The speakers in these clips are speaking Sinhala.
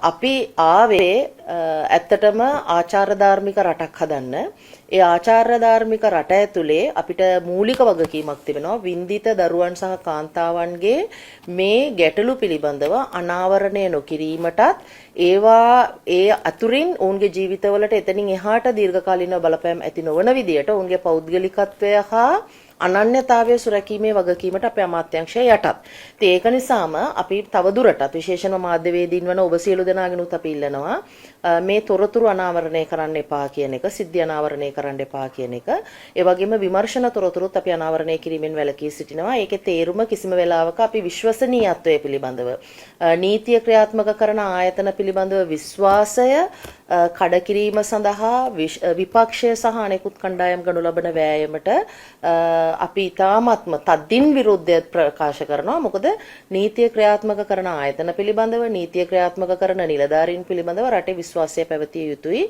අපි ආවේ ඇත්තටම ආචාර ධාර්මික රටක් හදන්න. ඒ ආචාර ධාර්මික රට ඇතුලේ අපිට මූලික වගකීමක් තිබෙනවා වින්දිත දරුවන් සහ කාන්තාවන්ගේ මේ ගැටලු පිළිබඳව අනාවරණය නොකිරීමටත් ඒවා ඒ අතුරින් ඔවුන්ගේ ජීවිතවලට එතනින් එහාට දීර්ඝකාලීන බලපෑම් ඇති නොවන විදියට ඔවුන්ගේ පෞද්ගලිකත්වය හා අනන්‍යතාවය සුරැකීමේ වගකීමට අපේ අමාත්‍යාංශය යටත්. ඉතින් ඒක නිසාම අපි තවදුරටත් විශේෂයෙන්ම මාධ්‍යවේදීන් වන ඔබ සියලු දෙනාගෙනුත් අපි ඉල්ලනවා මේ තොරතුරු අනාවරණය කරන්න එපා කියන එක, සිද්ධි අනාවරණය කරන්න එපා කියන එක. ඒ වගේම විමර්ශන තොරතුරුත් අපි අනාවරණය කිරීමෙන් වැළකී සිටිනවා. ඒකේ තේරුම කිසිම වෙලාවක අපි විශ්වසනීයත්වය පිළිබඳව, නීතිය ක්‍රියාත්මක කරන ආයතන පිළිබඳව විශ්වාසය කඩකිරීම සඳහා විපක්ෂය සහ අනෙකුත් කණ්ඩායම් ගනු ලබන වෑයමට අපි ඊ타ත්ම තදින් විරුද්ධය ප්‍රකාශ කරනවා. මොකද නීතිය ක්‍රියාත්මක කරන ආයතන පිළිබඳව, නීතිය ක්‍රියාත්මක කරන නිලධාරීන් පිළිබඳව රටේ විශ්වාසය පැවතිය යුතුයි.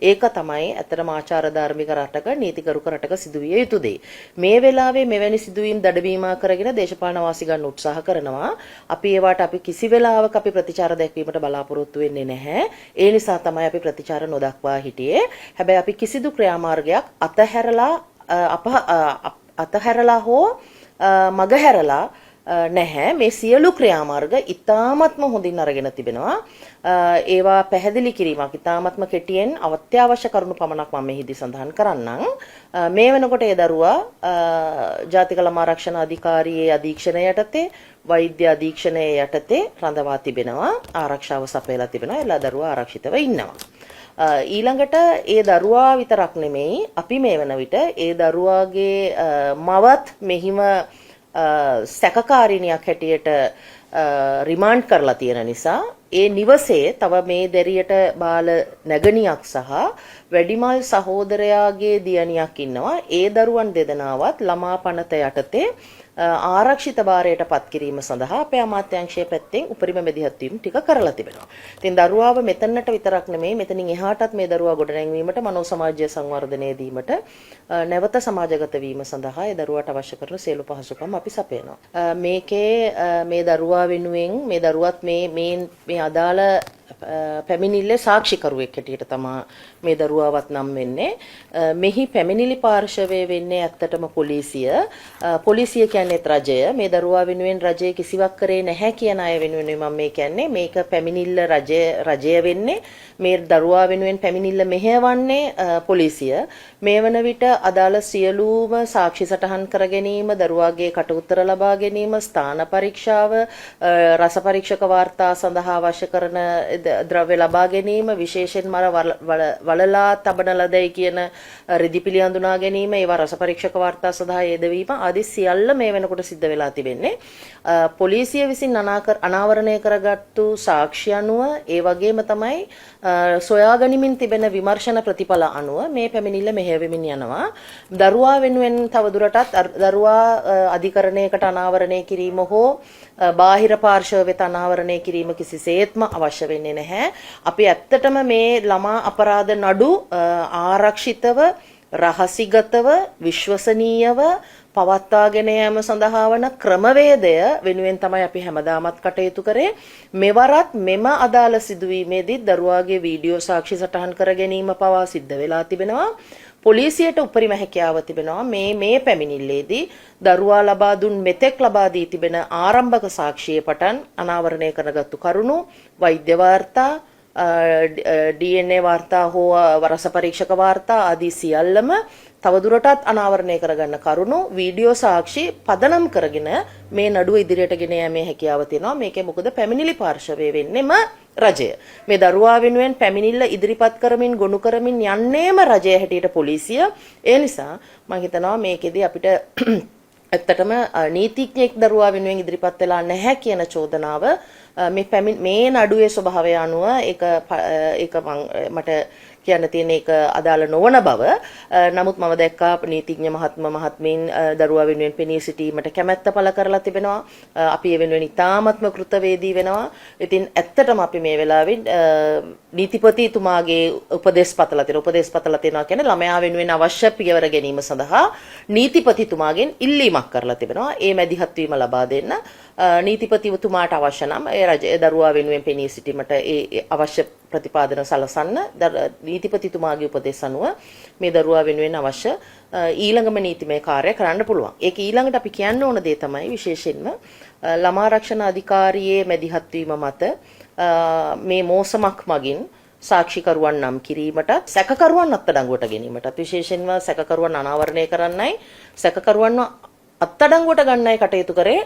ඒක තමයි ඇත්තටම ආචාර ධාර්මික රටක, නීතිගරුක රටක සිදුවිය යුතු දේ. මේ වෙලාවේ මෙවැනි සිදුවීම් දඩබීමා කරගෙන දේශපාලන වාසි ගන්න උත්සාහ කරනවා. අපි ඒවට අපි කිසි වෙලාවක අපි ප්‍රතිචාර දැක්වීමට බලාපොරොත්තු වෙන්නේ නැහැ. ඒ නිසා තමයි අපි ප්‍රතිචාර නොදක්වා හිටියේ. හැබැයි අපි කිසිදු ක්‍රියාමාර්ගයක් අතහැරලා හෝ මගහැරලා නැහැ. මේ සියලු ක්‍රියාමාර්ග ඉතාමත්ම හොඳින් අරගෙන තිබෙනවා. ඒවා පැහැදිලි කිරීමක් ඉතාමත්ම කෙටියෙන් අත්‍යවශ්‍ය කරුණු පමණක් මම මෙහිදී සඳහන් කරන්නම්. මේ වෙනකොට ඒ දරුවා ජාතික ළමා ආරක්ෂණ අධිකාරියේ අධීක්ෂණය යටතේ, වෛද්‍ය අධීක්ෂණය යටතේ රඳවා තිබෙනවා. ආරක්ෂාව සපයලා තිබෙනවා. එලා දරුවා ආරක්ෂිතව ඉන්නවා. ඊළඟට ඒ දරුවා විතරක් නෙමෙයි අපි මේ වන විට ඒ දරුවාගේ මවත් මෙහිම සැකකාරිනියක් හැටියට රිමාන්ඩ් කරලා තියෙන නිසා ඒ නිවසේ තව මේ දැරියට බාල නැගණියක් සහ වැඩිමල් සහෝදරයාගේ දියණියක් ඉන්නවා. ඒ දරුවන් දෙදෙනාවත් ළමා පනත යටතේ ආරක්ෂිත භාරයට පත් කිරීම සඳහා අපේ අමාත්‍යාංශයේ පැත්තෙන් උපරිම මැදිහත් වීම ටික කරලා තිබෙනවා. ඉතින් දරුවාව මෙතනට විතරක් නෙමෙයි මෙතනින් එහාටත් මේ දරුවා ගොඩනැංවීමට, මනෝ සමාජීය සංවර්ධනය දීමට, නැවත සමාජගත වීම සඳහා ඒ දරුවාට අවශ්‍ය කරන සියලු පහසුකම් අපි සපයනවා. මේකේ මේ දරුවා වෙනුවෙන් මේ දරුවත් මේ අදාළ පැමිණිල්ලේ සාක්ෂිකරුවෙක් හැටියට තමයි මේ දරුවාවත් නම් වෙන්නේ. මෙහි පැමිණිලි පාර්ශවය වෙන්නේ ඇත්තටම පොලිසිය. පොලිසිය කියන්නේත් රජය. මේ දරුවා වෙනුවෙන් රජය කිසිවක් කරේ නැහැ කියන අය වෙනුවෙන් මම මේ කියන්නේ. මේක පැමිණිල්ල රජය වෙන්නේ. මේ දරුවා වෙනුවෙන් පැමිණිල්ල මෙහෙයවන්නේ පොලිසිය. මේ වන විට අදාළ සියලුම සාක්ෂි සටහන් කර ගැනීම, දරුවාගේ කට උත්තර ලබා ගැනීම, ස්ථාන පරීක්ෂාව, රස පරීක්ෂක වාර්තා සඳහා අවශ්‍ය කරන ද්‍රව්‍ය ලබා ගැනීම, විශේෂයෙන්ම වලලා තබන ලදයි කියන රෙදි පිළි හඳුනා ගැනීම, ඒවා රස පරීක්ෂක වාර්තා සඳහා යෙදවීම ආදී සියල්ල මේ වෙනකොට සිද්ධ වෙලා තිබෙන්නේ. පොලිසිය විසින් අනාවරණය කරගත්තු සාක්ෂි අනුව ඒ වගේම තමයි සොයා ගනිමින් තිබෙන විමර්ශන ප්‍රතිඵල අනුව මේ පැමිණිල්ල මෙහෙයවෙමින් යනවා. දරුවා වෙනුවෙන් තවදුරටත් දරුවා අධිකරණයකට අනාවරණය කිරීම හෝ බාහිර පාර්ශව වෙත අනාවරණය කිරීම කිසිසේත්ම අවශ්‍ය වෙන්නේ නැහැ. අපි ඇත්තටම මේ ළමා අපරාධ නඩු ආරක්ෂිතව, රහසිගතව, විශ්වසනීයව පවත්වාගෙන යාම සඳහා වන ක්‍රමවේදය වෙනුවෙන් තමයි අපි හැමදාමත් කටයුතු කරේ. මෙවරත් මෙම අදාළ සිදුවීමේදී දරුවාගේ වීඩියෝ සාක්ෂි සටහන් කර ගැනීම පවා සිද්ධ වෙලා තිබෙනවා. පොලිසියට උපරිම හැකියාව තිබෙනවා මේ පැමිණිල්ලේදී දරුවා ලබා දුන් මෙතෙක් ලබා දී තිබෙන ආරම්භක සාක්ෂියේ පටන් අනාවරණය කරගත්තු කරුණු, වෛද්‍ය වාර්තා, DNA වාර්තා හෝ රස පරීක්ෂක වාර්තා ආදී සියල්ලම තවදුරටත් අනාවරණය කරගන්න කරුණු, වීඩියෝ සාක්ෂි පදනම් කරගෙන මේ නඩුව ඉදිරියට ගෙන යෑමේ හැකියාව තියෙනවා. මේකේ මොකද පැමිණිලි පාර්ශවය වෙන්නේම රජය. මේ දරුවා වෙනුවෙන් පැමිණිල්ල ඉදිරිපත් කරමින් ගොනු කරමින් යන්නේම රජය හැටියට පොලිසිය. ඒ නිසා මම හිතනවා මේකෙදී අපිට ඇත්තටම නීතිඥයෙක් දරුවා වෙනුවෙන් ඉදිරිපත් වෙලා නැහැ කියන චෝදනාව මේ නඩුවේ ස්වභාවය අනුව ඒක මට කියන්න තියෙන එක අදාළ නොවන බව. නමුත් මම දැක්කා නීතිඥ මහත්මීන් දරුවා වෙනුවෙන් පෙනී සිටීමට කැමැත්ත පළ කරලා තිබෙනවා. අපි ඒ වෙනුවෙන් ඉතාමත්ම කෘතවේදී වෙනවා. ඉතින් ඇත්තටම අපි මේ වෙලාවේ නීතිපතිතුමාගේ උපදෙස් පතලා තියෙනවා කියන්නේ ළමයා වෙනුවෙන් අවශ්‍ය පියවර ගැනීම සඳහා නීතිපතිතුමාගෙන් ඉල්ලීමක් කරලා තිබෙනවා. ඒ මැදිහත් වීම ලබා දෙන්න. නීතිපතිතුමාට අවශ්‍ය නම් ඒ රජයේ දරුවා වෙනුවෙන් පෙනී සිටීමට ඒ අවශ්‍ය ප්‍රතිපාදන සලසන්න නීතිපතිතුමාගේ උපදෙස් අනුව මේ දරුවා වෙනුවෙන් අවශ්‍ය ඊළඟම නීතිමය කාර්ය කරන්න පුළුවන්. ඒක ඊළඟට අපි කියන්න ඕන දේ තමයි විශේෂයෙන්ම ළමා ආරක්ෂණ අධිකාරියේ මැදිහත් වීම මත මේ මෝසමක් මගින් සාක්ෂිකරුවන් නම් කිරීමට සැකකරුවන් අත්අඩංගුවට ගැනීමටත් විශේෂයෙන්ම සැකකරුවන් අනාවරණය කරන්නයි සැකකරුවන්ව අත්අඩංගුවට ගන්නයි කටයුතු කරේ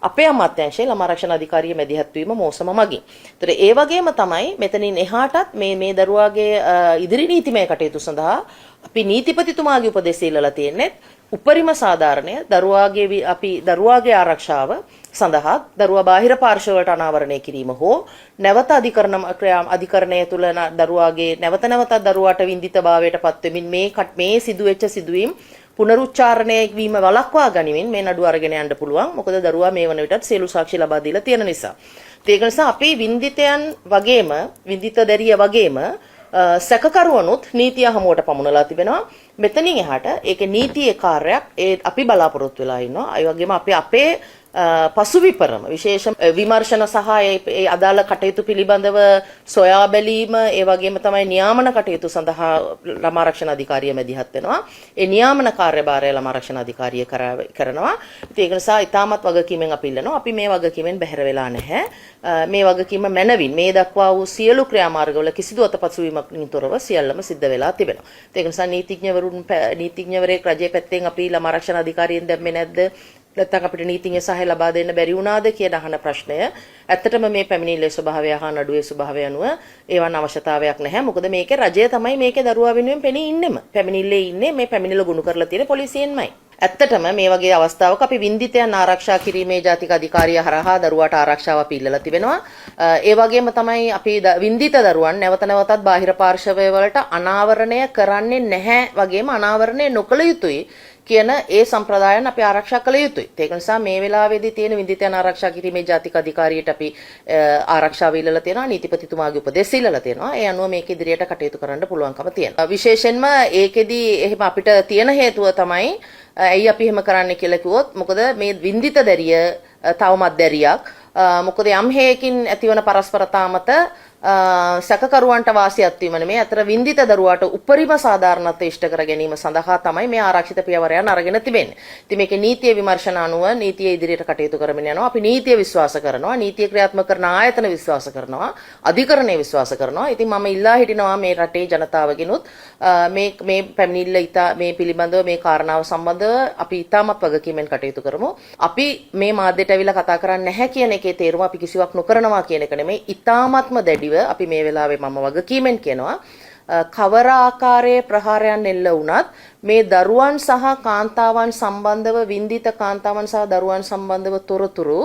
අපේ අමාත්‍යාංශයේ ළමා ආරක්ෂණ අධිකාරිය මැදිහත් වීම මෝසම මගින්. ඒතර ඒ වගේම තමයි මෙතනින් එහාටත් මේ දරුවාගේ ඉදිරි නීතිමය කටයුතු සඳහා අපි නීතිපතිතුමාගේ උපදෙස් ඉල්ලලා තියෙන්නේ උපරිම සාධාරණය දරුවාගේ ආරක්ෂාව සඳහා දරුවා බාහිර පාර්ශවයට අනාවරණය කිරීම හෝ නැවත අධිකරණය තුළ දරුවාගේ නැවතත් දරුවාට වින්දිතභාවයට පත්වෙමින් මේ සිදුවෙච්ච සිදුවීම් පුනරුච්චාරණය වීම වළක්වා ගනිමින් මේ නඩුව අරගෙන යන්න පුළුවන්. මොකද දරුවා මේ වන විටත් සියලු සාක්ෂි ලබා දීලා තියෙන නිසා. ඒක නිසා අපි වින්දිතයන් වගේම වින්දිත දැරිය වගේම සැකකරුවනුත් නීතිය හමුවට පමුණලා තිබෙනවා. මෙතනින් එහාට ඒකේ නීතියේ කාර්යයක් අපි බලාපොරොත්තු වෙලා ඉන්නවා. ඒ වගේම අපේ පසුවිපරම විශේෂ විමර්ශන සහ ඒ අදාළ කටයුතු පිළිබඳව සොයා බැලීම ඒ වගේම තමයි නියාමන කටයුතු සඳහා ළමා ආරක්ෂණ අධිකාරිය මැදිහත් වෙනවා. ඒ නියාමන කාර්යභාරය ළමා ආරක්ෂණ අධිකාරිය කරනවා. ඒක නිසා ඉතාමත් වගකීමෙන් අපි ඉල්ලනවා. අපි මේ වගකීමෙන් බැහැර වෙලා නැහැ. මේ වගකීම මැනවින් මේ දක්වා වූ සියලු ක්‍රියාමාර්ගවල කිසිදු අතපසුවීමකින් තොරව සියල්ලම සිද්ධ වෙලා තිබෙනවා. ඒක නිසා නීතිඥවරයෙක් රජයේ පැත්තෙන් අපි ළමා ආරක්ෂණ අධිකාරියෙන් දැම්මේ නැද්ද? නැත්නම් අපිට නීතිඥ සහාය ලබා දෙන්න බැරි වුණාද කියන අහන ප්‍රශ්නය ඇත්තටම මේ පැමිණිල්ලේ ස්වභාවය හා නඩුවේ ස්වභාවය අනුව ඒවන් අවශ්‍යතාවයක් නැහැ. මොකද මේකේ රජය තමයි මේකේ දරුවා වෙනුවෙන් පෙනී ඉන්නෙම. පැමිණිල්ලේ ඉන්නේ මේ පැමිණිල්ල ගුණ කරලා තියෙන පොලිසියෙන්මයි. ඇත්තටම මේ වගේ අවස්ථාවක අපි වින්දිතයන් ආරක්ෂා කිරීමේ ජාතික අධිකාරිය හරහා දරුවාට ආරක්ෂාව අපි ඉල්ලලා තිබෙනවා. ඒ වගේම තමයි අපි වින්දිත දරුවන් නැවතත් බාහිර පාර්ශවය වලට අනාවරණය කරන්නේ නැහැ වගේම අනාවරණය නොකළ යුතුයි කියන ඒ සම්ප්‍රදායන් අපි ආරක්ෂා කළ යුතුයි. ඒක නිසා මේ වෙලාවේදී තියෙන වින්දිතයන් ආරක්ෂා කිරීමේ ජාතික අධිකාරියට අපි ආරක්ෂාව ඉල්ලලා තියෙනවා. නීතිපතිතුමාගේ උපදෙස් ඉල්ලලා තියෙනවා. ඒ අනුව මේක ඉදිරියට කටයුතු කරන්න පුළුවන්කම තියෙනවා. විශේෂයෙන්ම ඒකෙදී එහෙම අපිට තියෙන හේතුව තමයි ඇයි අපි එහෙම කරන්නේ කියලා කිව්වොත් මොකද මේ වින්දිත දැරිය තවමත් දැරියක්. මොකද යම් හේයකින් ඇතිවන පරස්පරතා මත සැකකරුවන්ට වාසියක් වීම නෙමෙයි අතර වින්දිත දරුවාට උපරිම සාධාරණත්වය ඉෂ්ට කර ගැනීම සඳහා තමයි මේ ආරක්ෂිත පියවරයන් අරගෙන තිබෙන්නේ. ඉතින් මේකේ නීතිය විමර්ශන අනුව නීතිය ඉදිරියට කටයුතු කරමින් යනවා. අපි නීතිය විශ්වාස කරනවා. නීතිය ක්‍රියාත්මක කරන ආයතන විශ්වාස කරනවා. අධිකරණය විශ්වාස කරනවා. ඉතින් මම ඉල්ලා හිටිනවා මේ රටේ ජනතාවගෙනුත් මේ පැමිණිල්ල මේ පිළිබඳව මේ කාරණාව සම්බන්ධව අපි ඉතාමත් වගකීමෙන් කටයුතු කරමු. අපි මේ මාධ්‍යට ඇවිල්ලා කතා කරන්නේ නැහැ කියන එකේ තේරුම අපි කිසිවක් නොකරනවා කියන එක නෙමෙයි. ඉතාමත්ම දැඩිව අපි මේ වෙලාවේ මම වගකීමෙන් කියනවා කවර ආකාරයේ ප්‍රහාරයන් එල්ල වුණත් මේ දරුවන් සහ කාන්තාවන් සම්බන්ධව වින්දිත කාන්තාවන් සහ දරුවන් සම්බන්ධව තොරතුරු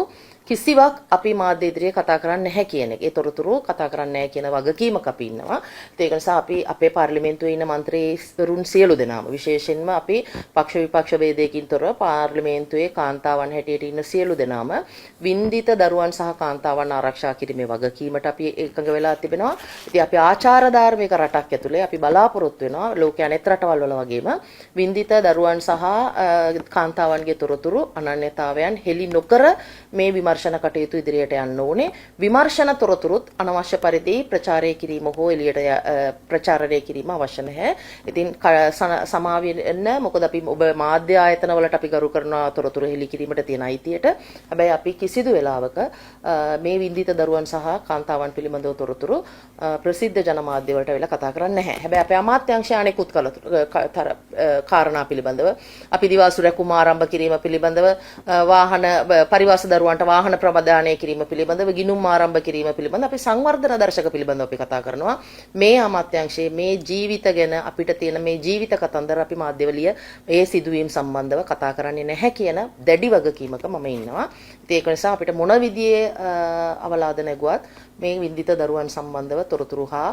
කිසිවක් අපි මාධ්‍ය ඉදිරියේ කතා කරන්නේ නැහැ කියන එක. ඒ තොරතුරු කතා කරන්නේ නැහැ කියන වගකීමක් අපි ඉන්නවා. ඒක නිසා අපි අපේ පාර්ලිමේන්තුවේ ඉන්න മന്ത്രിවරුන් සියලු දෙනාම විශේෂයෙන්ම අපි පක්ෂ විපක්ෂ ભેදයකින් තොරව පාර්ලිමේන්තුවේ කාන්තාවන් හැටියට ඉන්න සියලු දෙනාම වින්දිත දරුවන් සහ කාන්තාවන් ආරක්ෂා කිරීමේ වගකීමට අපි එකඟ වෙලා තිබෙනවා. ඉතින් අපි ආචාර ධාර්මික රටක් ඇතුලේ අපි බලාපොරොත්තු වෙනවා ලෝකයේ අනෙක් රටවල් වල වගේම වින්දිත දරුවන් සහ කාන්තාවන්ගේ තොරතුරු අනන්‍යතාවයන් හෙළි නොකර මේ විමර්ශන කටයුතු ඉදිරියට යන්න ඕනේ. විමර්ශන තොරතුරුත් අනවශ්‍ය පරිදි ප්‍රචාරය කිරීම හෝ එළියට ප්‍රචාරණය කිරීම අවශ්‍ය නැහැ. ඉතින් සමාව වෙන්න මොකද අපි ඔබ මාධ්‍ය ආයතන වලට අපි ගරු කරන තොරතුරු හෙළි කිරීමට තියෙන අයිතියට. හැබැයි අපි කිසිදු වෙලාවක මේ වින්දිත දරුවන් සහ කාන්තාවන් පිළිබඳව තොරතුරු ප්‍රසිද්ධ ජනමාධ්‍ය වලට වෙලා කතා කරන්නේ නැහැ. හැබැයි අපේ අමාත්‍යාංශය අනෙකුත් කාරණා පිළිබඳව අපි දිවාසු රැකුම ආරම්භ කිරීම පිළිබඳව වාහන පරිවාස දරුවන්ට වාහන ප්‍රබදානය කිරීම පිළිබඳව ගිණුම් ආරම්භ කිරීම පිළිබඳව අපි සංවර්ධන දර්ශක පිළිබඳව අපි කතා කරනවා. මේ අමාත්‍යාංශයේ මේ ජීවිත ගැන අපිට තියෙන මේ ජීවිත කතන්දර අපි මාධ්‍යවලිය මේ සිදුවීම් සම්බන්ධව කතා කරන්නේ නැහැ කියන දැඩි වගකීමක මම ඉන්නවා. ඒක නිසා අපිට මොන විදිහේ අවලාද නැගුවත් මේ වින්දිත දරුවන් සම්බන්ධව තොරතුරු හා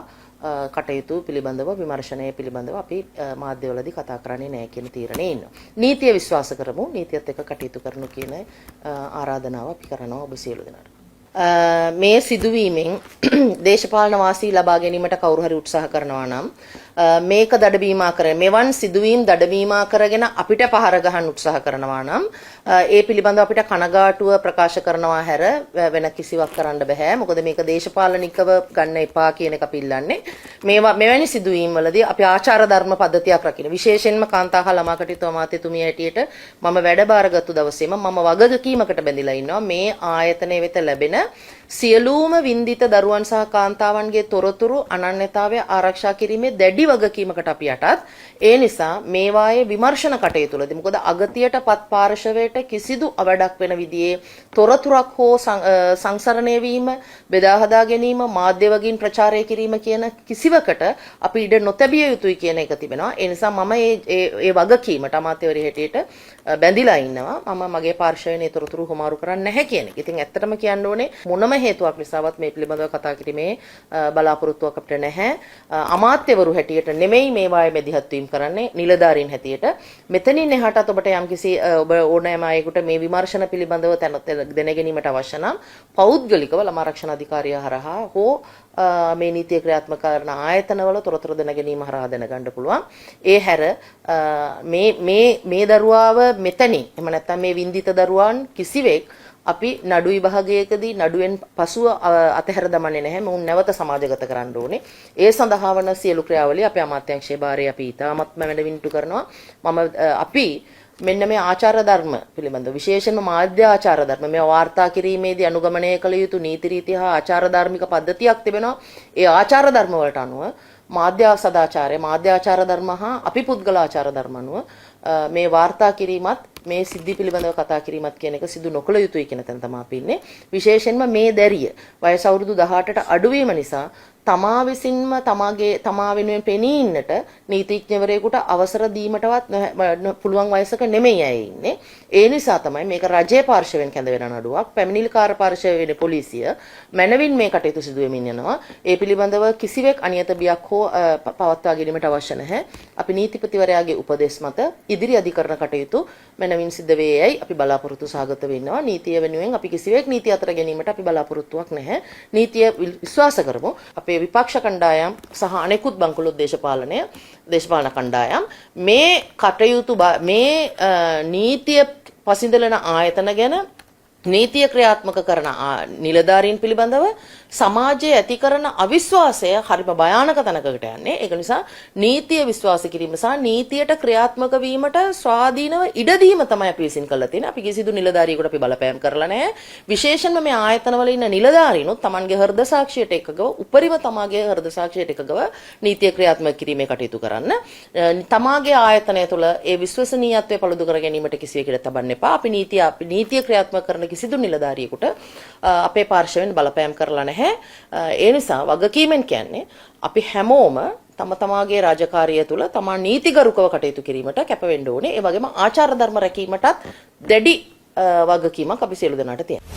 කටයුතු පිළිබඳව විමර්ශනය පිළිබඳව අපි මාධ්‍යවලදී කතා කරන්නේ නැහැ කියන තීරණේ ඉන්නවා. නීතිය විශ්වාස කරමු. නීතියත් එක්ක කටයුතු කරනු කියන ආරාධනාව අපි කරනවා ඔබ සියලු දෙනාට. මේ සිදුවීමෙන් දේශපාලන වාසී ලබා ගැනීමට කවුරු හරි උත්සාහ කරනවා නම් මේක දඩබීමා කරගෙන මෙවන් සිදුවීම් දඩබීමා කරගෙන අපිට පහර ගහන්න උත්සාහ කරනවා නම් ඒ පිළිබඳව අපිට කනගාටුව ප්‍රකාශ කරනවා හැර වෙන කිසිවක් කරන්න බෑ. මොකද මේක දේශපාලනිකව ගන්න එපා කියන එක අපි ඉල්ලන්නේ. මෙවැනි සිදුවීම් වලදී අපි ආචාර ධර්ම පද්ධතියක් රකින්න. විශේෂයෙන්ම කාන්තාහ ළමා කටයුතු අමාත්‍යතුමිය හැටියට මම වැඩ බාරගත්තු දවසේම මම වගකීමකට බැඳිලා ඉන්නවා මේ ආයතනය වෙත ලැබෙන සියලුම වින්දිත දරුවන් සහ කාන්තාවන්ගේ තොරතුරු අනන්‍යතාවය ආරක්ෂා කිරීමේ දැඩි වගකීමකට අපි යටත්. ඒ නිසා මේවායේ විමර්ශන කටයුතුවලදී මොකද අගතියටපත් පාර්ශවයට කිසිදු අවඩක් වෙන විදිහේ තොරතුරක් හෝ සංසරණය වීම, බෙදා හදා ගැනීම, මාධ්‍ය වගින් ප්‍රචාරය කිරීම කියන කිසිවකට අපි ඉඩ නොතැබිය යුතුයි කියන එක තිබෙනවා. ඒ නිසා මම මේ වගකීමට අමාත්‍යවරිය හැටියට බැඳිලා ඉන්නවා. මම මගේ පාර්ශවයේ තොරතුරු හොමාරු කරන්නේ නැහැ කියන එක. ඉතින් ඇත්තටම කියන්න ඕනේ මොනම හේතුවක් නිසාවත් මේ පිළිබඳව කතා කිරීමේ බලාපොරොත්තුවක් අපිට නැහැ. අමාත්‍යවරු හැටියට නෙමෙයි මේවායේ මෙදිහත් වීම කරන්නේ නිලධාරීන් හැටියට. මෙතනින් එහාටත් ඔබට යම්කිසි ඔබ ඕනෑම අයෙකුට මේ විමර්ශන පිළිබඳව දැන ගැනීමට අවශ්‍ය නම් පෞද්ගලිකව ළමා ආරක්ෂණ අධිකාරිය හරහා හෝ මේ නීතිය ක්‍රියාත්මක කරන ආයතනවල තොරතුරු දැන ගැනීම හරහා දැනගන්න පුළුවන්. ඒ හැර මේ දරුවාව මෙතනින් එහෙම නැත්නම් මේ වින්දිත දරුවන් කිසිවෙක් අපි නඩු විභාගයකදී නඩුවෙන් පසුව අතහැර දමන්නේ නැහැ. මොවුන් නැවත සමාජගත කරන්න ඕනේ. ඒ සඳහා වන සියලු ක්‍රියාවලිය අපේ අමාත්‍යාංශයේ භාරය අපි ඉතාමත්ම වැඩවින්ටු කරනවා. අපි මෙන්න මේ ආචාර ධර්ම පිළිබඳව විශේෂයෙන්ම මාධ්‍ය ආචාර ධර්ම මේ වාර්තා කිරීමේදී අනුගමනය කළ යුතු නීති රීති හා ආචාර ධර්මික පද්ධතියක් තිබෙනවා. ඒ ආචාර ධර්ම වලට අනුව මාධ්‍ය සදාචාරය, මාධ්‍ය ආචාර ධර්ම හා අපි පුද්ගල ආචාර ධර්ම අනුව මේ වාර්තා කිරීමත් මේ සිද්ධි පිළිබඳව කතා කිරීමත් කියන එක සිදු නොකළ යුතුයි කියන තැන තමයි අපි ඉන්නේ. විශේෂයෙන්ම මේ දැරිය වයස අවුරුදු 18ට අඩු වීම නිසා තමා විසින්ම තමා වෙනුවෙන් පෙනී ඉන්නට නීතිඥවරයෙකුට අවසර දීමටවත් පුළුවන් වයසක නෙමෙයි අය ඉන්නේ. ඒ නිසා තමයි මේක රජයේ පාර්ශවයෙන් කැඳ වෙන නඩුවක්. පැමිණිලිකාර පාර්ශවයේ වෙන පොලිසිය මැනවින් මේ කටයුතු සිදු වෙමින් යනවා. ඒ පිළිබඳව කිසිවෙක් අනියත බියක් හෝ පවත්වා ගැනීමට අවශ්‍ය නැහැ. අපි නීතිපතිවරයාගේ උපදෙස් මත ඉදිරි අධිකරණ කටයුතු මැනවින් සිද්ධ වේයයි අපි බලාපොරොත්තු සහගත වෙනවා. නීතිය වෙනුවෙන් අපි කිසිවෙක් නීතිය අතර ගැනීමට අපි බලාපොරොත්තුවක් නැහැ. නීතිය විශ්වාස කරමු. අපේ විපක්ෂ කණ්ඩායම් සහ අනෙකුත් බංකොලොත් දේශපාලන කණ්ඩායම් මේ කටයුතු මේ නීතිය පසිඳලන ආයතන ගැන නීතිය ක්‍රියාත්මක කරන නිලධාරීන් පිළිබඳව සමාජයේ ඇති කරන අවිශ්වාසය හරිම භයානක තැනකට යන්නේ. ඒක නිසා නීතිය විශ්වාස කිරීම සහ නීතියට ක්‍රියාත්මක වීමට ස්වාධීනව ඉඩ දීම තමයි අපි විසින් කරලා තියෙන්නේ. අපි කිසිදු නිලධාරියෙකුට අපි බලපෑම් කරලා නැහැ. විශේෂයෙන්ම මේ ආයතනවල ඉන්න නිලධාරීනුත් Tamanගේ හෘද සාක්ෂියට එකගව උපරිම තමාගේ හෘද සාක්ෂියට එකගව නීතිය ක්‍රියාත්මක කිරීමේ කටයුතු කරන්න. තමාගේ ආයතනය තුළ ඒ විශ්වසනීයත්වය පළුදු කර ගැනීමට කිසිවෙකුට තබන්න එපා. අපි නීතිය ක්‍රියාත්මක කරන කිසිදු නිලධාරියෙකුට අපේ පාර්ශවයෙන් බලපෑම් කරලා නැහැ. ඒ නිසා වගකීමෙන් කියන්නේ අපි හැමෝම තම තමාගේ රාජකාරිය තුළ තමා නීතිගරුකව කටයුතු කිරීමට කැප වෙන්න ඕනේ. ඒ වගේම ආචාර ධර්ම රැකීමටත් දැඩි වගකීමක් අපි සියලු දෙනාට තියෙනවා.